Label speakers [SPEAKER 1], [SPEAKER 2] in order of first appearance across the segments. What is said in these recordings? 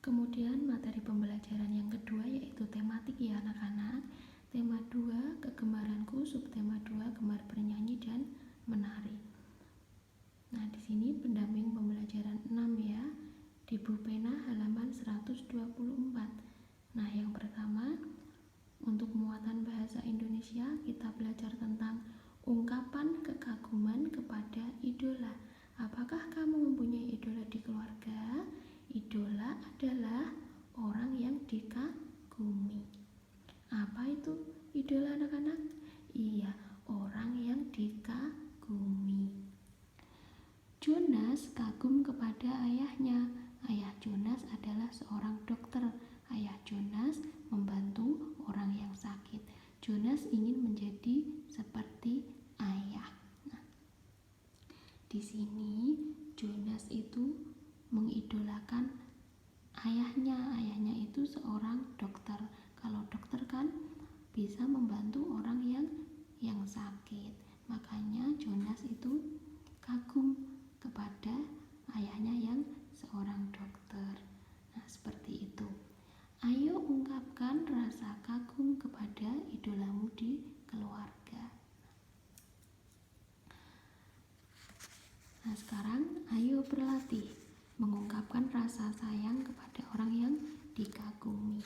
[SPEAKER 1] Kemudian materi pembelajaran yang kedua yaitu tematik ya anak-anak. Tema 2 kegemaranku, subtema 2 gemar bernyanyi dan menari. Nah, di sini pendamping pembelajaran 6 ya. Di buku pena halaman 124. Nah, yang pertama untuk muatan bahasa Indonesia kita belajar tentang ungkapan kekaguman kepada idola. Apakah kamu mempunyai idola di keluarga? Idola adalah orang yang dikagumi. Apa itu idola anak-anak? Iya, orang yang dikagumi. Jonas kagum kepada ayahnya. Ayah Jonas adalah seorang dokter. Ayah Jonas membantu orang yang sakit. Jonas ingin menjadi seperti ayah. Nah, di sini Jonas itu mengidolakan ayahnya. Ayahnya itu seorang dokter. Kalau dokter kan bisa membantu orang yang sakit. Makanya Jonas itu kagum kepada ayahnya yang seorang dokter. Nah, seperti itu. Ayo ungkapkan rasa kagum kepada idolamu di keluarga. Nah, sekarang ayo berlatih mengungkapkan rasa sayang kepada orang yang dikagumi.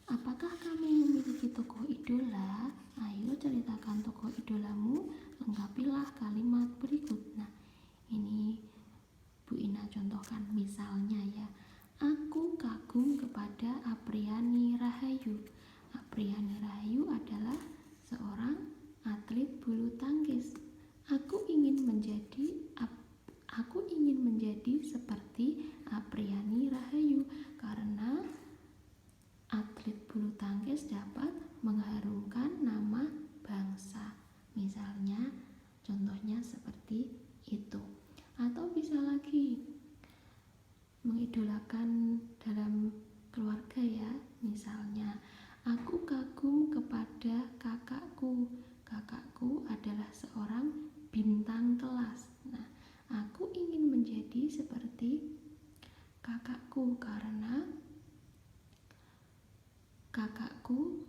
[SPEAKER 1] Apakah kamu memiliki tokoh idola? Ayo ceritakan tokoh idolamu, lengkapilah kalimat berikut. Nah, ini Bu Ina contohkan misalnya ya. Aku kagum kepada Apriani Rahayu. Apriani Rahayu adalah seorang atlet bulu tangkis. Aku ingin menjadi seperti Apriani Rahayu karena atlet bulu tangkis dapat mengharumkan nama bangsa. Misalnya, contohnya seperti itu. Atau bisa lagi mengidolakan dalam keluarga ya. Misalnya, aku kagum kepada kakakku. Kakakku adalah seorang bintang kelas. Nah, aku ingin menjadi seperti kakakku karena kakakku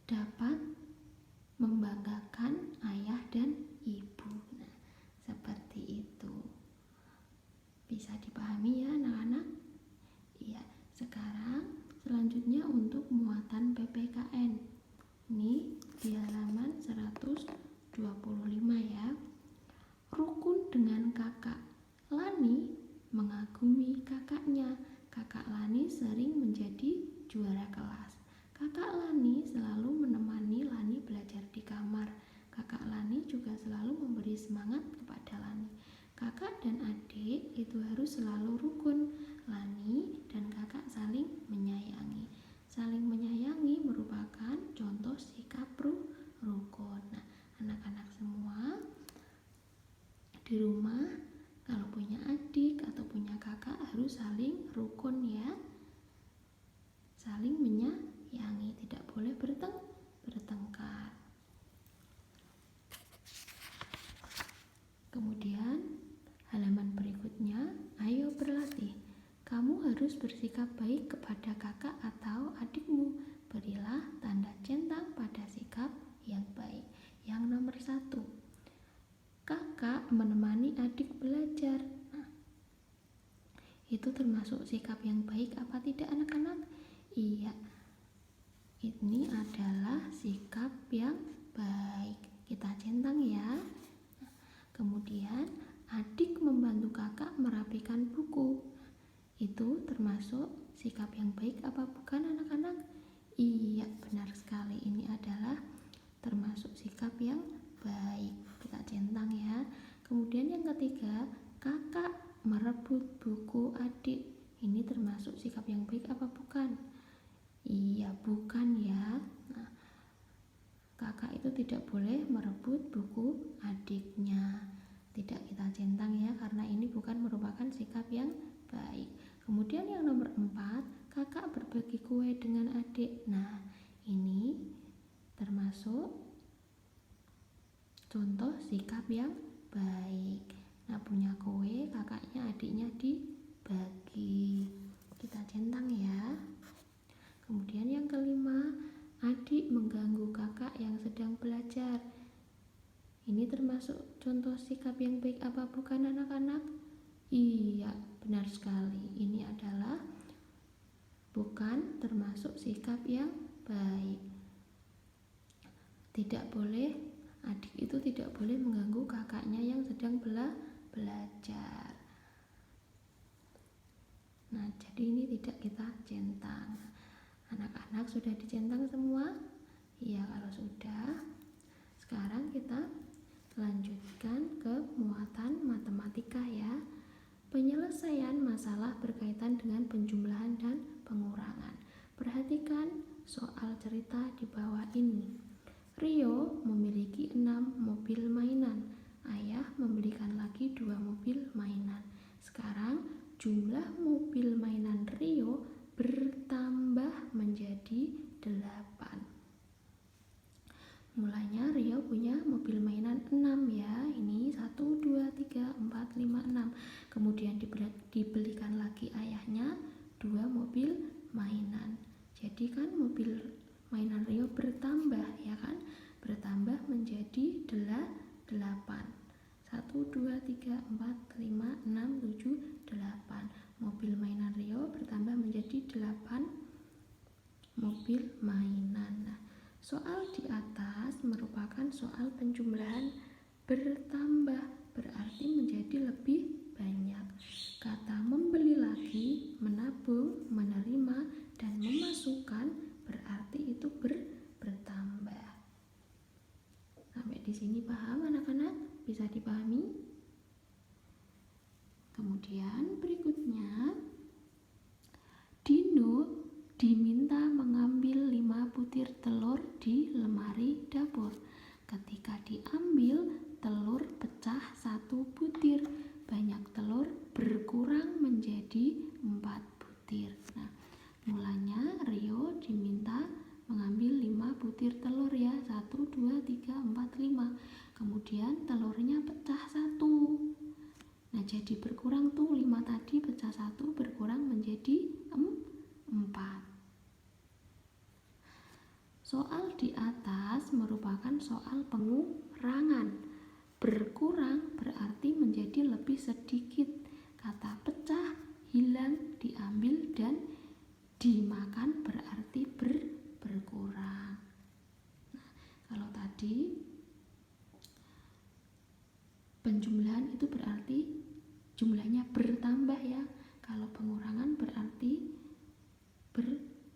[SPEAKER 1] dapat membanggakan ayah dan ibu. Nah, seperti itu. Bisa dipahami ya anak-anak? Iya, sekarang selanjutnya untuk muatan PPKN. Ini di halaman 125 ya. Rukun dengan kakak. Lani mengagumi kakaknya. Kakak Lani sering menjadi juara kelas. Kakak Lani selalu menemani Lani belajar di kamar. Kakak Lani juga selalu memberi semangat kepada Lani. Kakak dan adik itu harus selalu rukun. Lani dan kakak saling menyayangi. Saling menyayangi merupakan contoh sikap rukun. Nah, anak-anak semua di rumah kalau punya adik atau punya kakak harus saling rukun ya. Saling menyayangi, tidak boleh bertengkar. Kemudian halaman berikutnya, ayo berlatih. Kamu harus bersikap baik kepada kakak atau adikmu. Berilah tanda centang pada sikap yang baik. Yang nomor 1, kakak menemani adik belajar. Nah, itu termasuk sikap yang baik apa tidak anak-anak? Iya, ini adalah sikap yang baik. Kita centang ya. Kemudian adik membantu kakak merapikan buku. Itu termasuk sikap yang baik apa bukan anak-anak? Iya, benar sekali. Ini adalah termasuk sikap yang baik. Kita centang ya. Kemudian yang ketiga, kakak merebut buku adik. Ini termasuk sikap yang baik apa bukan? Iya, bukan ya. Nah, kakak itu tidak boleh merebut buku adiknya. Tidak kita centang ya, karena ini bukan merupakan sikap yang baik. Kemudian yang nomor 4, kakak berbagi kue dengan adik. Nah, ini termasuk contoh sikap yang baik. Nah, punya kue, kakaknya adiknya dibagi. sekali. Ini adalah bukan termasuk sikap yang baik. Tidak boleh, adik itu tidak boleh mengganggu kakaknya yang sedang belajar. Nah, jadi ini tidak kita centang. Anak-anak sudah dicentang semua? Iya, kalau sudah, sekarang kita lanjutkan ke muatan matematika ya. Penyelesaian masalah berkaitan dengan penjumlahan dan pengurangan. Perhatikan soal cerita di bawah ini. Rio memiliki 6 mobil mainan. Ayah membelikan lagi 2 mobil mainan. Sekarang jumlah mobil mainan Rio bertambah menjadi 8. Mulanya Rio punya mobil mainan 6 ya. Ini 1, 2, 3, 4, 5, 6. Kemudian dibelikan lagi ayahnya 2 mobil mainan. Jadi kan mobil mainan Rio bertambah ya kan? Bertambah menjadi 8. 1, 2, 3, 4, 5, 6, 7, 8. Mobil mainan Rio bertambah menjadi 8 mobil mainan. Nah, soal di atas merupakan soal penjumlahan bertambah, berarti menjadi lebih banyak. Kata membeli lagi, menabung, menerima, dan memasukkan berarti itu bertambah. Sampai di sini paham anak-anak? Bisa dipahami? Kemudian berikutnya, Dino diminta mengambil 5 butir telur di lemari dapur. Ketika diambil, telur pecah 1 butir. Banyak telur berkurang menjadi 4 butir. Nah, mulanya Rio diminta mengambil 5 butir telur ya. 1, 2, 3, 4, 5. Kemudian telurnya pecah 1. Nah, jadi berkurang tuh 5 tadi pecah 1 berkurang menjadi 4. Soal di atas merupakan soal pengurangan. Berkurang berarti menjadi lebih sedikit. Kata pecah, hilang, diambil, dan dimakan berarti berkurang. Nah, kalau tadi penjumlahan itu berarti jumlahnya bertambah ya. Kalau pengurangan berarti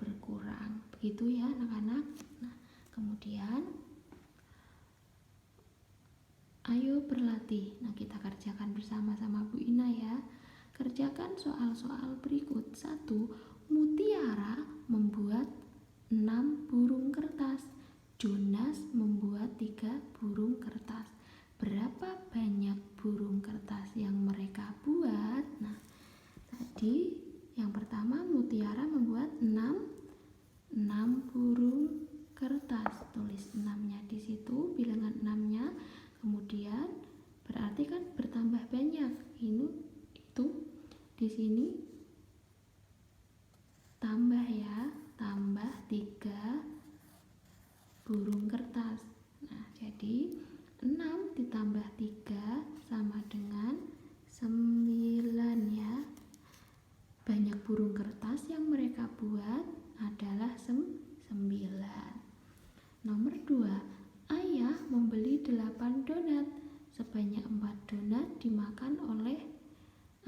[SPEAKER 1] berkurang. Begitu ya anak-anak. Nah, kemudian ayo berlatih. Nah, kita kerjakan bersama-sama Bu Ina ya. Kerjakan soal-soal berikut. 1. Mutiara membuat 6 burung kertas. Jonas membuat 3 burung kertas. Berapa banyak burung kertas yang mereka buat? Nah, tadi yang pertama Mutiara membuat 6 burung kertas. Tulis 6-nya di situ, bilangan 6-nya. Kemudian berarti kan bertambah banyak. Ini itu di sini tambah ya, tambah 3 burung kertas. Nah, jadi 6 ditambah 3 sama dengan 9 ya. Banyak burung kertas yang mereka buat adalah 9. Nomor 2, ayah membeli 8 donat. Sebanyak 4 donat dimakan oleh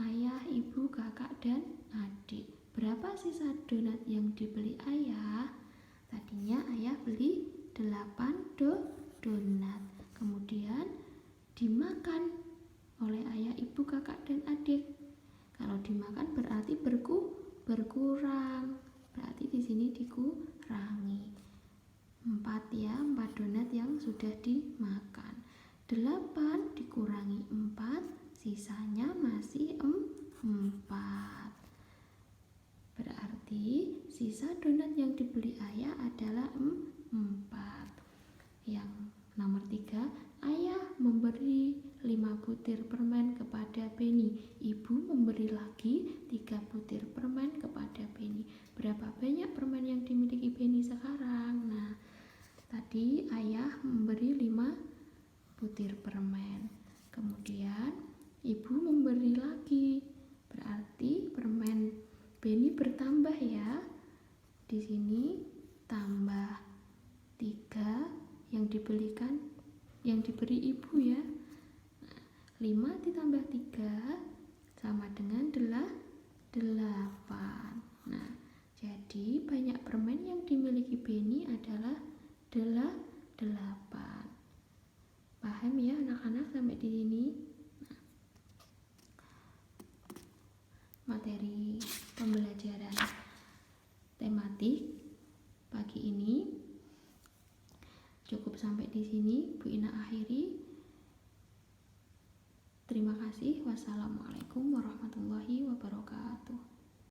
[SPEAKER 1] ayah, ibu, kakak, dan adik. Berapa sisa donat yang dibeli ayah? Tadinya ayah beli 8 donat. Kemudian dimakan oleh ayah, ibu, kakak, dan adik. Kalau dimakan berarti berkurang. Berarti di sini dikurangi. 4 ya, 4 donat yang sudah dimakan. 8 dikurangi 4, sisanya masih 4. Berarti sisa donat yang dibeli ayah adalah 4. Yang nomor 3, ayah memberi 5 butir permen kepada Benny. Ibu memberi lagi 3 butir permen kepada Benny. Berapa banyak permen yang dimiliki Benny sekarang? Nah, tadi ayah memberi 5 butir permen. Kemudian ibu memberi lagi. Berarti Di sini tambah 3 yang diberi ibu ya. 5 ditambah 3 sama dengan 8. Nah, jadi banyak permen yang dimiliki Benny adalah 8. Paham ya anak-anak sampai di sini? Nah, materi pembelajaran tematik pagi ini cukup sampai di sini. Bu Ina akhiri. Terima kasih. Wassalamualaikum warahmatullahi wabarakatuh.